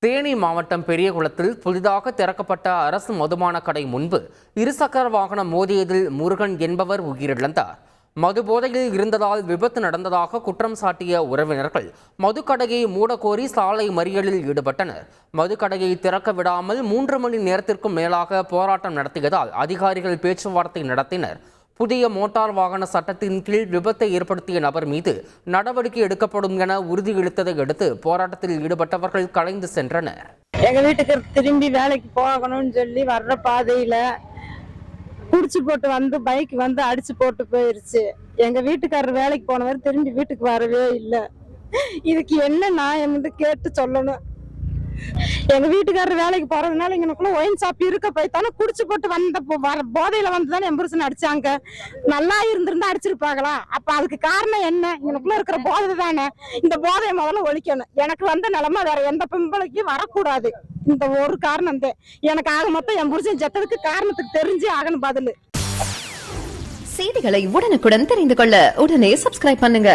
தேனி மாவட்டம் பெரியகுளத்தில் புதிதாக திறக்கப்பட்ட அரசு மதுபான கடை முன்பு இருசக்கர வாகனம் மோதியதில் முருகன் என்பவர் உயிரிழந்தார். மது போதையில் இருந்ததால் விபத்து நடந்ததாக குற்றம் சாட்டிய உறவினர்கள் மதுக்கடையை மூடக்கோரி சாலை மறியலில் ஈடுபட்டனர். மதுக்கடையை திறக்க விடாமல் 3 மணி நேரத்திற்கும் மேலாக போராட்டம் நடத்தியதால் அதிகாரிகள் பேச்சுவார்த்தை நடத்தினர். புதிய மோட்டார் வாகன சட்டத்தின் கீழ் விபத்தை ஏற்படுத்திய நபர் மீது நடவடிக்கை எடுக்கப்படும் என உறுதியளித்ததை அடுத்து போராட்டத்தில் ஈடுபட்டவர்கள் கலைந்து சென்றனர். எங்க வீட்டுக்கு திரும்பி வேலைக்கு போகணும்னு சொல்லி வர்ற பாதையில குடிச்சு போட்டு வந்து பைக் வந்து அடிச்சு போட்டு போயிருச்சு. எங்க வீட்டுக்காரர் வேலைக்கு போனவர் திரும்பி வீட்டுக்கு வரவே இல்லை. இதுக்கு என்ன நியாயம் கேட்டு சொல்லணும். எங்க வீட்டுக்காரர் வேலைக்கு போறதுனால இங்கனுக்குள்ள ஒயின் ஷாப் இருக்க போய்த்தானே குடிச்சு போட்டு வந்த போதையில வந்துதானே என் புருஷன் அடிச்சாங்க. நல்லா இருந்திருந்தா அடிச்சிருப்பாங்களா? அப்ப அதுக்கு காரணம் என்ன? இங்கனுக்குள்ள இருக்கிற போதை தானே. இந்த போதையை முதல்ல ஒழிக்கணும். எனக்கு வந்த நிலைமை வேற எந்த பெண்களுக்கும் வரக்கூடாது. இந்த ஒரு காரணம் தான் எனக்கு ஆக மொத்தம் என் புருஷன் செத்ததுக்கு காரணத்துக்கு தெரிஞ்சு ஆகணும் பதில். செய்திகளை உடனுக்குடன் தெரிந்து கொள்ள உடனே சப்ஸ்கிரைப் பண்ணுங்க.